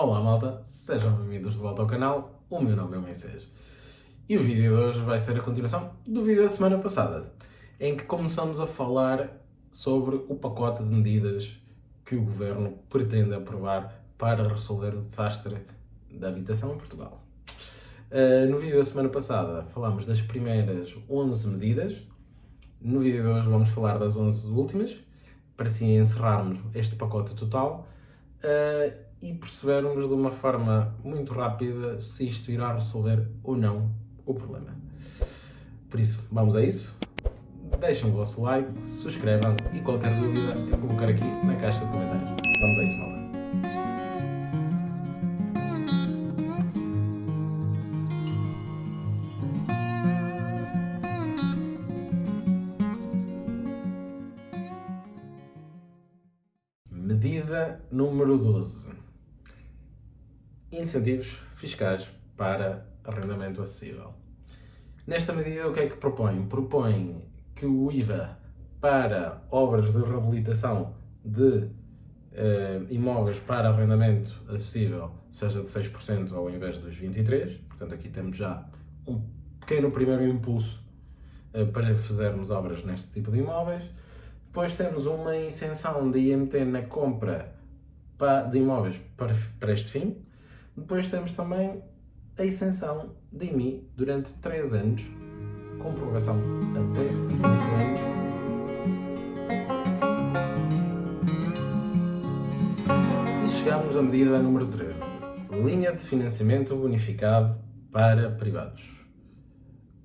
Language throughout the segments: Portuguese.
Olá malta, sejam bem-vindos de volta ao canal, o meu nome é Moisés. E o vídeo de hoje vai ser a continuação do vídeo da semana passada, em que começamos a falar sobre o pacote de medidas que o Governo pretende aprovar para resolver o desastre da habitação em Portugal. No vídeo da semana passada falámos das primeiras 11 medidas, no vídeo de hoje vamos falar das 11 últimas, para assim encerrarmos este pacote total e percebermos de uma forma muito rápida se isto irá resolver ou não o problema. Por isso, vamos a isso? Deixem o vosso like, se subscrevam e qualquer dúvida eu colocar aqui na caixa de comentários. Vamos a isso, malta. Medida número 12. Incentivos fiscais para arrendamento acessível. Nesta medida, o que é que propõe? Propõe que o IVA para obras de reabilitação de imóveis para arrendamento acessível seja de 6% ao invés dos 23%. Portanto, aqui temos já um pequeno primeiro impulso para fazermos obras neste tipo de imóveis. Depois temos uma isenção de IMT na compra de imóveis para este fim. Depois temos também a isenção de IMI durante 3 anos, com prorrogação até 5 anos. E chegamos à medida número 13. Linha de financiamento bonificado para privados,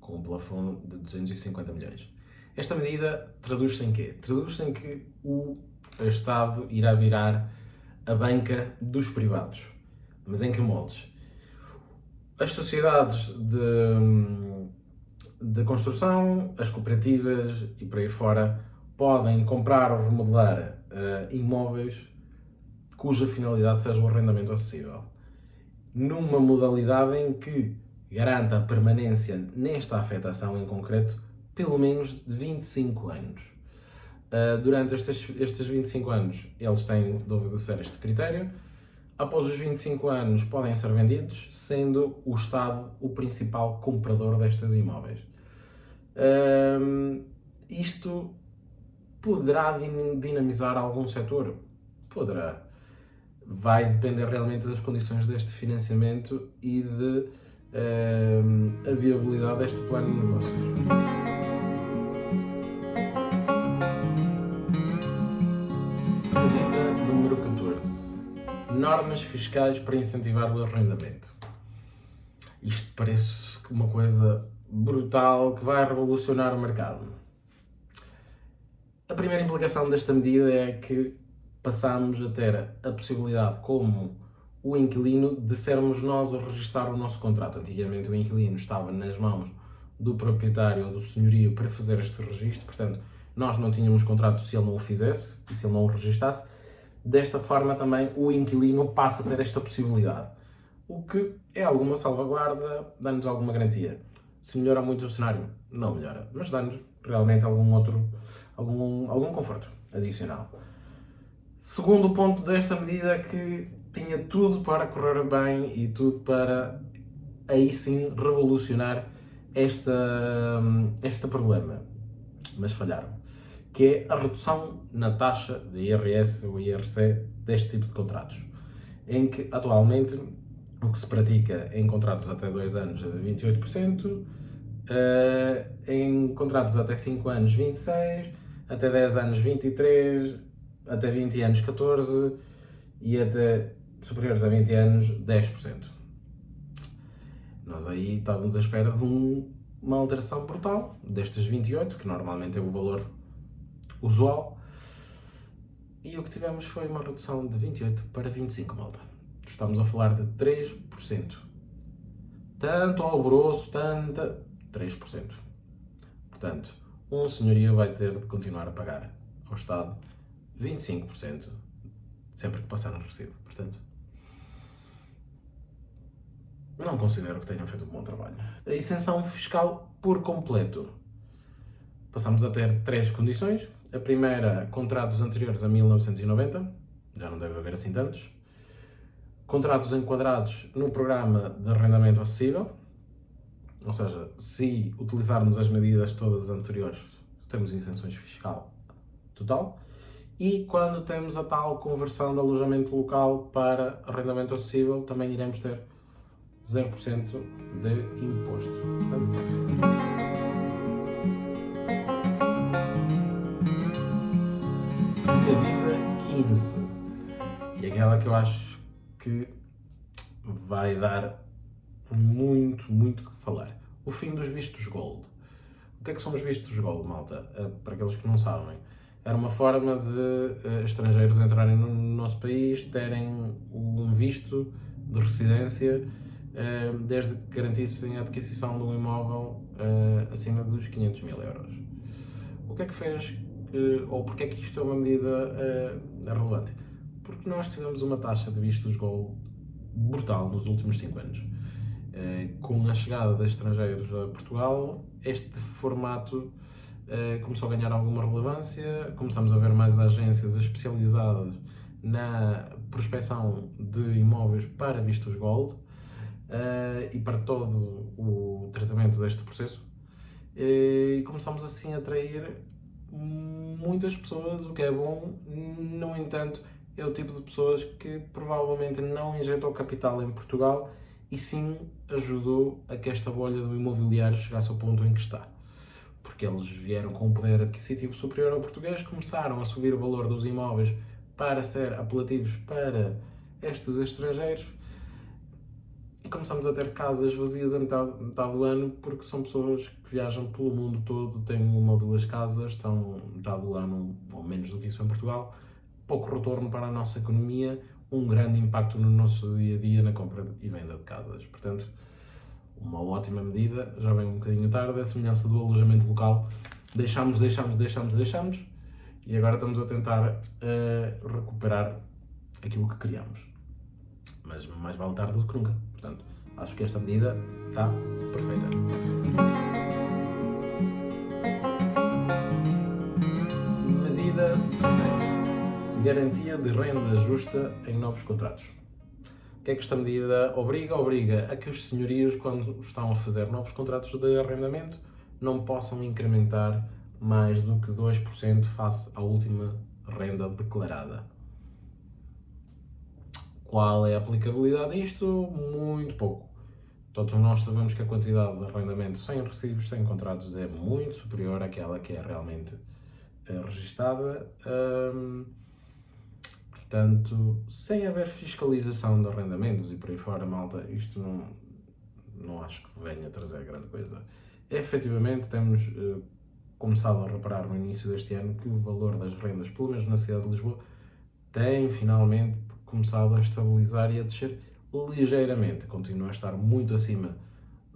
com um plafond de 250 milhões. Esta medida traduz-se em quê? Traduz-se em que o Estado irá virar a banca dos privados. Mas em que moldes? As sociedades de construção, as cooperativas e por aí fora podem comprar ou remodelar imóveis cuja finalidade seja o arrendamento acessível, numa modalidade em que garanta a permanência nesta afetação em concreto pelo menos de 25 anos. Durante estes 25 anos eles têm de obedecer este critério. Após os 25 anos podem ser vendidos, sendo o Estado o principal comprador destes imóveis. Isto poderá dinamizar algum setor? Poderá. Vai depender realmente das condições deste financiamento e de a viabilidade deste plano de negócios. Medida número 14. Normas fiscais para incentivar o arrendamento. Isto parece uma coisa brutal que vai revolucionar o mercado. A primeira implicação desta medida é que passamos a ter a possibilidade, como o inquilino, de sermos nós a registrar o nosso contrato. Antigamente o inquilino estava nas mãos do proprietário ou do senhorio para fazer este registro, portanto nós não tínhamos contrato se ele não o fizesse e se ele não o registasse. Desta forma também o inquilino passa a ter esta possibilidade, o que é alguma salvaguarda, dá-nos alguma garantia. Se melhora muito o cenário, não melhora, mas dá-nos realmente algum conforto adicional. Segundo ponto desta medida, que tinha tudo para correr bem e tudo para aí sim revolucionar este problema, mas falharam, que é a redução na taxa de IRS ou IRC deste tipo de contratos, em que atualmente o que se pratica em contratos até 2 anos é de 28%, em contratos até 5 anos 26%, até 10 anos 23%, até 20 anos 14% e até superiores a 20 anos 10%. Nós aí estávamos à espera de uma alteração brutal destes 28%, que normalmente é o valor usual, e o que tivemos foi uma redução de 28 para 25, malta. Estamos a falar de 3%. Tanto alvoroço, 3%. Portanto, um senhorio vai ter de continuar a pagar ao Estado 25% sempre que passar no recibo. Portanto, não considero que tenham feito um bom trabalho. A isenção fiscal por completo. Passamos a ter 3 condições. A primeira, contratos anteriores a 1990, já não deve haver assim tantos. contratos enquadrados no programa de arrendamento acessível, ou seja, se utilizarmos as medidas todas anteriores, temos isenções fiscal total. E quando temos a tal conversão de alojamento local para arrendamento acessível, também iremos ter 0% de imposto. Medida 15. E aquela que eu acho que vai dar muito que falar. O fim dos vistos Gold. O que é que são os vistos Gold, malta? Para aqueles que não sabem. Era uma forma de estrangeiros entrarem no nosso país, terem um visto de residência, desde que garantissem a adquisição de um imóvel acima dos 500 mil euros. O que é que fez, ou porque é que isto é uma medida relevante? Porque nós tivemos uma taxa de vistos Gold brutal nos últimos 5 anos. Com a chegada de estrangeiros a Portugal, este formato começou a ganhar alguma relevância, começamos a ver mais agências especializadas na prospecção de imóveis para vistos Gold e para todo o tratamento deste processo, e começamos assim a atrair muitas pessoas, o que é bom. No entanto, é o tipo de pessoas que provavelmente não injetou capital em Portugal e sim ajudou a que esta bolha do imobiliário chegasse ao ponto em que está. Porque eles vieram com um poder adquisitivo superior ao português, começaram a subir o valor dos imóveis para ser apelativos para estes estrangeiros e começamos a ter casas vazias a metade do ano, porque são pessoas que viajam pelo mundo todo, têm uma ou duas casas, estão metade do ano, ou menos do que isso em Portugal, pouco retorno para a nossa economia, um grande impacto no nosso dia-a-dia na compra e venda de casas. Portanto, uma ótima medida, já vem um bocadinho tarde, a semelhança do alojamento local. Deixámos e agora estamos a tentar recuperar aquilo que criámos. Mas mais vale tarde do que nunca. Portanto, acho que esta medida está perfeita. Medida 16. Garantia de renda justa em novos contratos. O que é que esta medida obriga? Obriga a que os senhorios, quando estão a fazer novos contratos de arrendamento, não possam incrementar mais do que 2% face à última renda declarada. Qual é a aplicabilidade disto? Muito pouco. Todos nós sabemos que a quantidade de arrendamento sem recibos, sem contratos, é muito superior àquela que é realmente registada. Portanto, sem haver fiscalização de arrendamentos e por aí fora, malta, isto não acho que venha a trazer grande coisa. Efetivamente, temos começado a reparar no início deste ano que o valor das rendas, pelo menos na cidade de Lisboa, tem finalmente começado a estabilizar e a descer ligeiramente. Continua a estar muito acima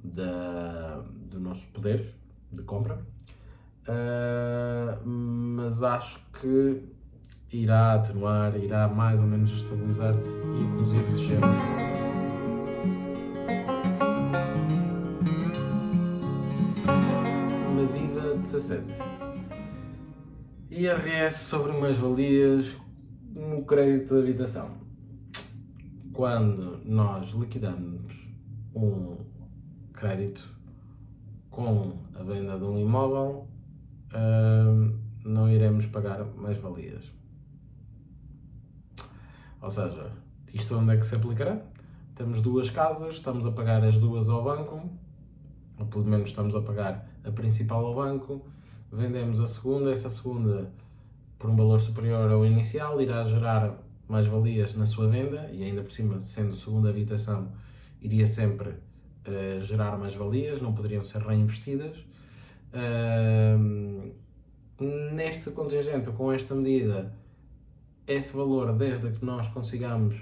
do nosso poder de compra, mas acho que irá atenuar, irá mais ou menos estabilizar e inclusive descer. Medida 17. IRS sobre mais-valias no crédito de habitação. Quando nós liquidamos um crédito com a venda de um imóvel, não iremos pagar mais-valias. Ou seja, isto onde é que se aplicará? Temos duas casas, estamos a pagar as duas ao banco, ou pelo menos estamos a pagar a principal ao banco, vendemos a segunda, essa segunda por um valor superior ao inicial irá gerar mais-valias na sua venda e ainda por cima, sendo segunda habitação, iria sempre gerar mais-valias, não poderiam ser reinvestidas. Neste contingente, com esta medida, esse valor, desde que nós consigamos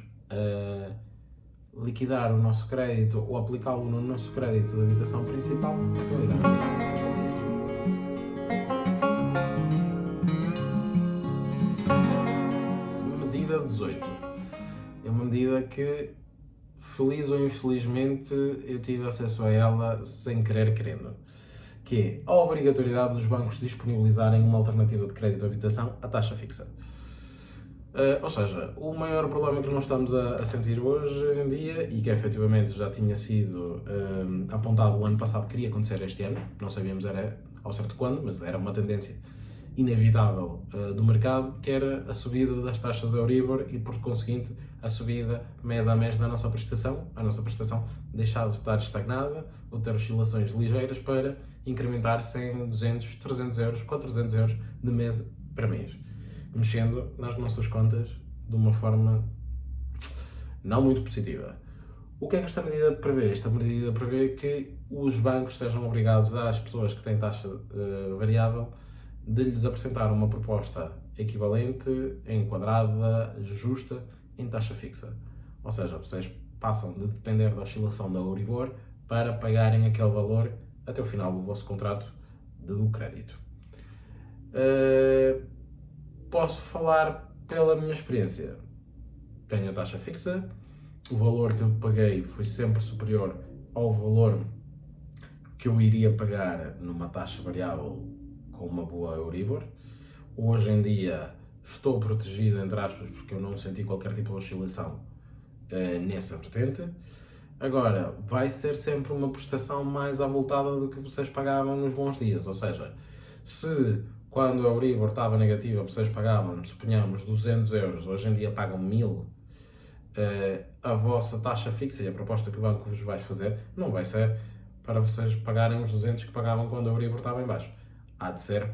liquidar o nosso crédito ou aplicá-lo no nosso crédito de habitação principal, não irá gerar mais-valias. Medida 18. É uma medida que, feliz ou infelizmente, eu tive acesso a ela sem querer querendo, que é a obrigatoriedade dos bancos disponibilizarem uma alternativa de crédito de habitação à taxa fixa. Ou seja, o maior problema que nós estamos a sentir hoje em dia, e que efetivamente já tinha sido apontado o ano passado, que iria acontecer este ano, não sabíamos era ao certo quando, mas era uma tendência inevitável do mercado, que era a subida das taxas Euribor e, por conseguinte, a subida mês a mês da nossa prestação, a nossa prestação deixar de estar estagnada ou ter oscilações ligeiras para incrementar 100, 200, 300 euros, 400 euros de mês para mês, mexendo nas nossas contas de uma forma não muito positiva. O que é que esta medida prevê? Esta medida prevê que os bancos sejam obrigados às pessoas que têm taxa variável de lhes apresentar uma proposta equivalente, enquadrada, justa, em taxa fixa. Ou seja, vocês passam de depender da oscilação da Euribor para pagarem aquele valor até o final do vosso contrato do crédito. Posso falar pela minha experiência. Tenho a taxa fixa, o valor que eu paguei foi sempre superior ao valor que eu iria pagar numa taxa variável com uma boa Euribor. Hoje em dia estou protegido, entre aspas, porque eu não senti qualquer tipo de oscilação nessa vertente. Agora, vai ser sempre uma prestação mais avultada do que vocês pagavam nos bons dias, ou seja, se quando a Euribor estava negativa vocês pagavam, suponhamos, 200 euros, hoje em dia pagam 1000, a vossa taxa fixa e a proposta que o banco vos vai fazer não vai ser para vocês pagarem os 200 que pagavam quando a Euribor estava em baixo. Há de ser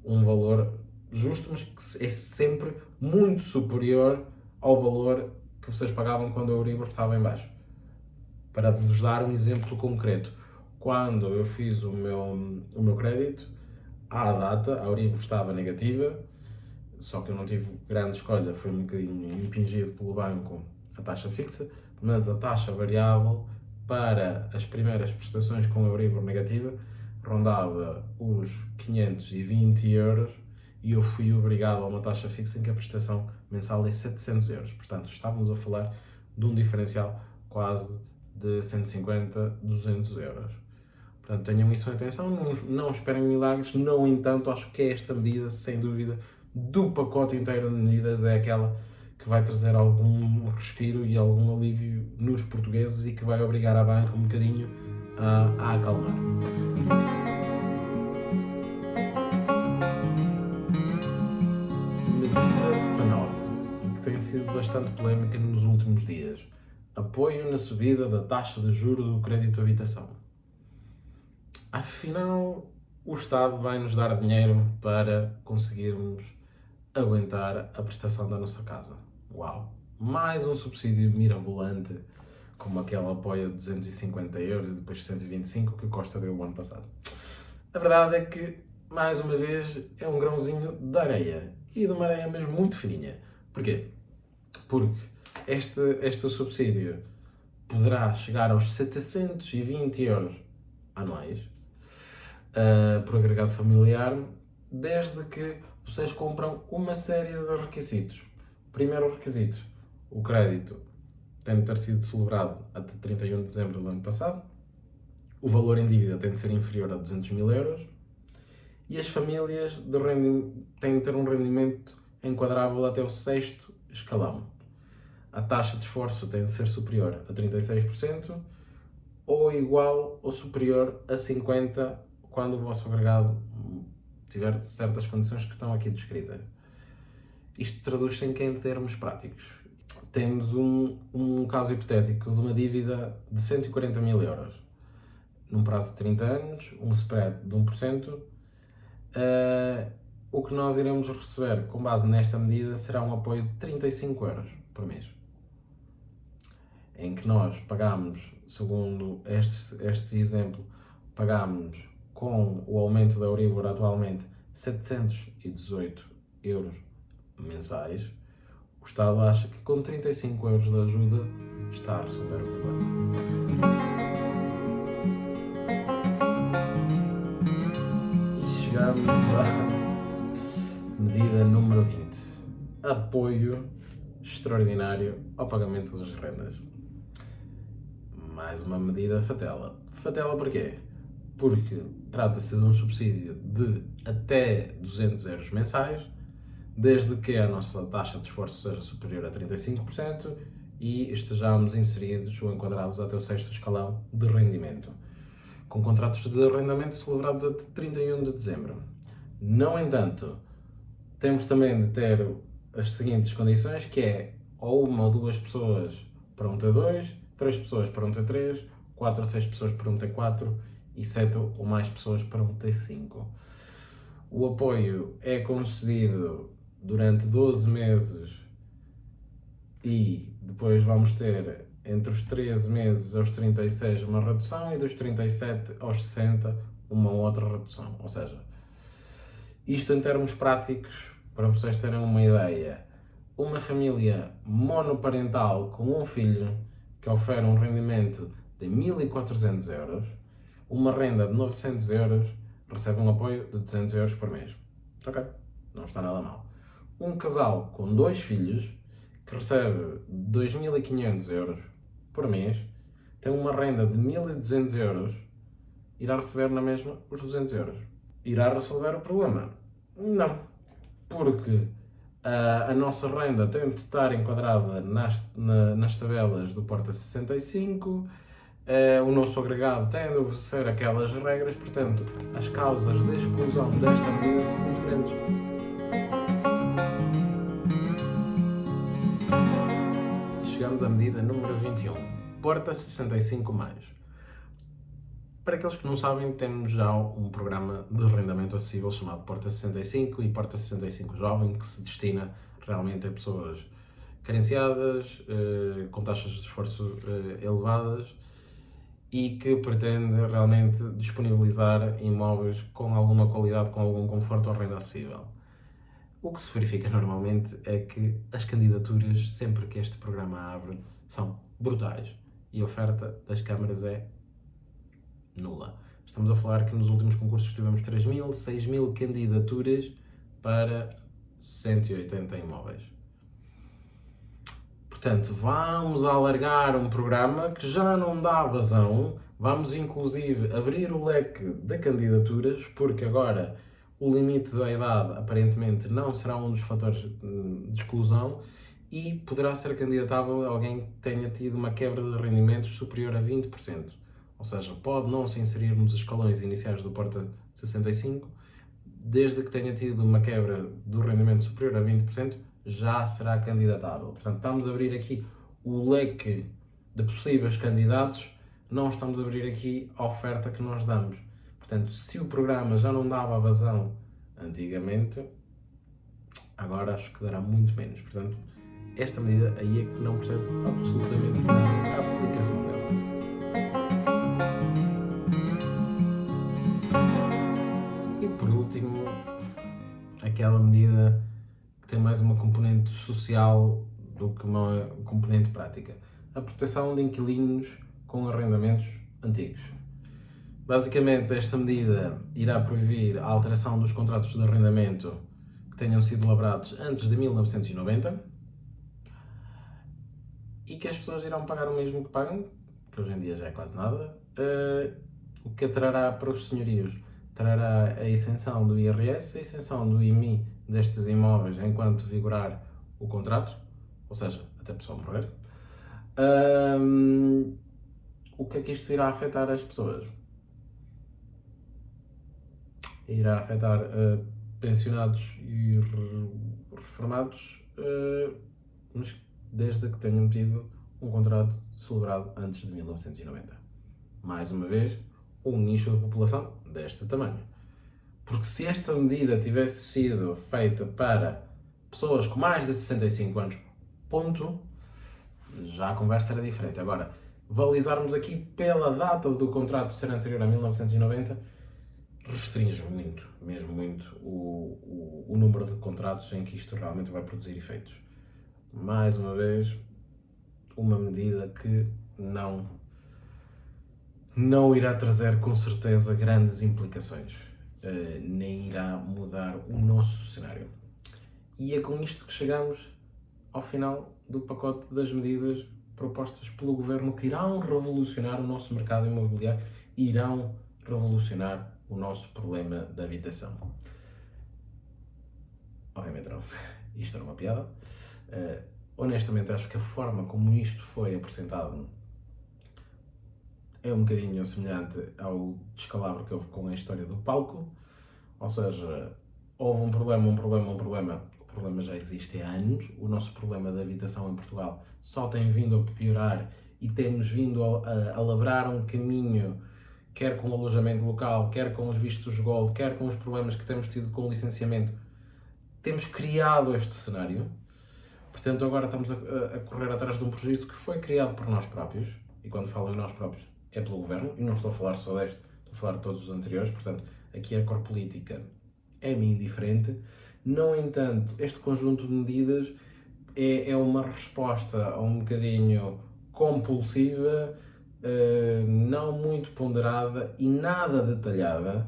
um valor justo, mas que é sempre muito superior ao valor que vocês pagavam quando a Euribor estava em baixo. Para vos dar um exemplo concreto, quando eu fiz o meu crédito, à data, a Euribor estava negativa, só que eu não tive grande escolha, foi um bocadinho impingido pelo banco a taxa fixa, mas a taxa variável para as primeiras prestações com a Euribor negativa rondava os 520 euros e eu fui obrigado a uma taxa fixa em que a prestação mensal é 700 euros. Portanto, estávamos a falar de um diferencial quase de 150, 200 euros. Portanto, tenham isso em atenção, não esperem milagres, no entanto, acho que esta medida, sem dúvida, do pacote inteiro de medidas, é aquela que vai trazer algum respiro e algum alívio nos portugueses e que vai obrigar a banca um bocadinho a acalmar. Medida 19, que tem sido bastante polémica nos últimos dias. Apoio na subida da taxa de juros do crédito à habitação. Afinal, o Estado vai nos dar dinheiro para conseguirmos aguentar a prestação da nossa casa. Uau! Mais um subsídio mirabolante, como aquele apoio de 250 euros e depois 125 que o Costa deu o ano passado. A verdade é que, mais uma vez, é um grãozinho de areia. E de uma areia mesmo muito fininha. Porquê? Porque este subsídio poderá chegar aos 720 euros anuais por agregado familiar, desde que vocês compram uma série de requisitos. Primeiro requisito, o crédito tem de ter sido celebrado até 31 de dezembro do ano passado, o valor em dívida tem de ser inferior a 200 mil euros e as famílias têm de ter um rendimento enquadrável até o 6º escalão. A taxa de esforço tem de ser superior a 36% ou igual ou superior a 50% quando o vosso agregado tiver certas condições que estão aqui descritas. Isto traduz-se em termos práticos. Temos um caso hipotético de uma dívida de 140 mil euros, num prazo de 30 anos, um spread de 1%. O que nós iremos receber com base nesta medida será um apoio de 35 euros por mês, em que nós pagamos, segundo este exemplo, pagamos com o aumento da Euribor atualmente 718 euros mensais. O Estado acha que com 35 euros de ajuda está a resolver o problema. E chegamos à medida número 20. Apoio extraordinário ao pagamento das rendas. Mais uma medida fatela. Fatela porquê? Porque trata-se de um subsídio de até 200 euros mensais, desde que a nossa taxa de esforço seja superior a 35% e estejamos inseridos ou enquadrados até o sexto escalão de rendimento, com contratos de arrendamento celebrados até 31 de dezembro. No entanto, temos também de ter as seguintes condições, que é ou uma ou duas pessoas para um T2, 3 pessoas para um T3, 4 ou 6 pessoas para um T4 e 7 ou mais pessoas para um T5. O apoio é concedido durante 12 meses e depois vamos ter entre os 13 meses aos 36 uma redução e dos 37 aos 60 uma outra redução. Ou seja, isto em termos práticos, para vocês terem uma ideia, uma família monoparental com um filho que oferece um rendimento de 1.400 euros, uma renda de 900 euros, recebe um apoio de 200 euros por mês. Ok, não está nada mal. Um casal com 2 filhos, que recebe 2.500 euros por mês, tem uma renda de 1.200 euros, irá receber na mesma os 200 euros. Irá resolver o problema? Não, porque a nossa renda tem de estar enquadrada nas tabelas do Porta 65, o nosso agregado tem de obedecer aquelas regras, portanto, as causas de exclusão desta medida são muito grandes. E chegamos à medida número 21, Porta 65+. Para aqueles que não sabem, temos já um programa de arrendamento acessível chamado Porta 65 e Porta 65 Jovem, que se destina realmente a pessoas carenciadas, com taxas de esforço elevadas e que pretende realmente disponibilizar imóveis com alguma qualidade, com algum conforto à renda acessível. O que se verifica normalmente é que as candidaturas, sempre que este programa abre, são brutais e a oferta das câmaras é nula. Estamos a falar que nos últimos concursos tivemos 3.000, 6.000 candidaturas para 180 imóveis. Portanto, vamos alargar um programa que já não dá vazão, vamos inclusive abrir o leque de candidaturas, porque agora o limite da idade aparentemente não será um dos fatores de exclusão e poderá ser candidatável alguém que tenha tido uma quebra de rendimentos superior a 20%. Ou seja, pode não se inserir nos escalões iniciais do Porta 65, desde que tenha tido uma quebra do rendimento superior a 20%, já será candidatável. Portanto, estamos a abrir aqui o leque de possíveis candidatos, não estamos a abrir aqui a oferta que nós damos. Portanto, se o programa já não dava vazão antigamente, agora acho que dará muito menos. Portanto, esta medida aí é que não percebo absolutamente nada a aplicação dela. E por último, aquela medida que tem mais uma componente social do que uma componente prática. A proteção de inquilinos com arrendamentos antigos. Basicamente, esta medida irá proibir a alteração dos contratos de arrendamento que tenham sido elaborados antes de 1990 e que as pessoas irão pagar o mesmo que pagam, que hoje em dia já é quase nada, o que trará para os senhorios. Trará a isenção do IRS, a isenção do IMI destes imóveis enquanto vigorar o contrato, ou seja, até a pessoa morrer. O que é que isto irá afetar as pessoas? Irá afetar pensionados e reformados, mas desde que tenham tido um contrato celebrado antes de 1990. Mais uma vez, um nicho de população deste tamanho. Porque se esta medida tivesse sido feita para pessoas com mais de 65 anos, ponto, já a conversa era diferente. Agora, balizarmos aqui pela data do contrato ser anterior a 1990, restringe muito, mesmo muito, o número de contratos em que isto realmente vai produzir efeitos. Mais uma vez, uma medida que não irá trazer com certeza grandes implicações, nem irá mudar o nosso cenário. E é com isto que chegamos ao final do pacote das medidas propostas pelo Governo que irão revolucionar o nosso mercado imobiliário e irão revolucionar o nosso problema da habitação. Obviamente não. Isto era uma piada. Honestamente, acho que a forma como isto foi apresentado é um bocadinho semelhante ao descalabro que houve com a história do palco. Ou seja, houve um problema. O problema já existe há anos. O nosso problema da habitação em Portugal só tem vindo a piorar e temos vindo a labrar um caminho, quer com o alojamento local, quer com os vistos gold, quer com os problemas que temos tido com o licenciamento. Temos criado este cenário. Portanto, agora estamos a correr atrás de um projeto que foi criado por nós próprios. E quando falo em nós próprios, é pelo Governo. E não estou a falar só deste, estou a falar de todos os anteriores. Portanto, aqui a cor política é-me indiferente. No entanto, este conjunto de medidas é uma resposta a um bocadinho compulsiva, não muito ponderada e nada detalhada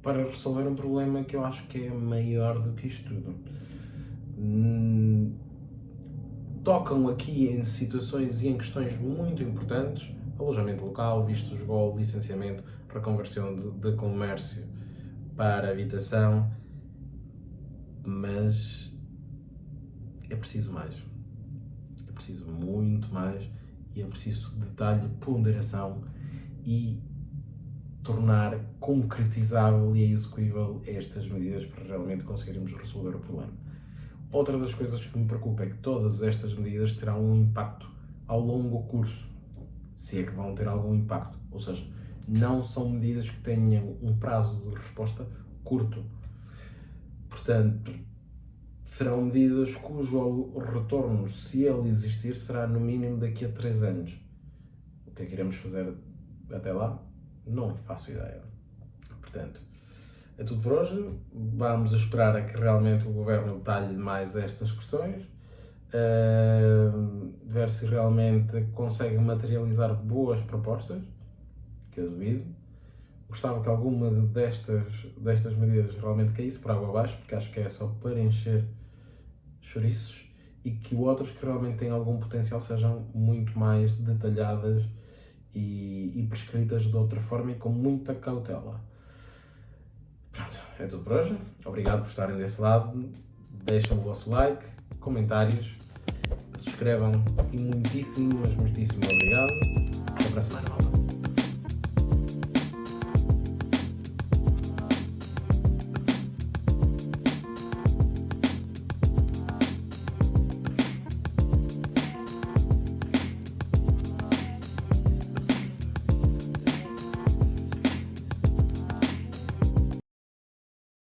para resolver um problema que eu acho que é maior do que isto tudo. Tocam aqui em situações e em questões muito importantes: alojamento local, vistos gold, licenciamento, reconversão de comércio para habitação, mas é preciso mais. É preciso muito mais e é preciso detalhe, ponderação e tornar concretizável e execuível estas medidas para realmente conseguirmos resolver o problema. Outra das coisas que me preocupa é que todas estas medidas terão um impacto ao longo curso, se é que vão ter algum impacto. Ou seja, não são medidas que tenham um prazo de resposta curto. Portanto, serão medidas cujo retorno, se ele existir, será no mínimo daqui a 3 anos. O que é que iremos fazer até lá? Não faço ideia. Portanto, é tudo por hoje. Vamos esperar a que realmente o Governo detalhe mais estas questões, ver se realmente consegue materializar boas propostas, que eu duvido. Gostava que alguma destas medidas realmente caísse por água abaixo, porque acho que é só para encher chouriços, e que outras que realmente têm algum potencial sejam muito mais detalhadas e prescritas de outra forma e com muita cautela. Pronto, é tudo por hoje. Obrigado por estarem desse lado. Deixem o vosso like, comentários, subscrevam e muitíssimo, mas muitíssimo obrigado. Até para a semana, malta.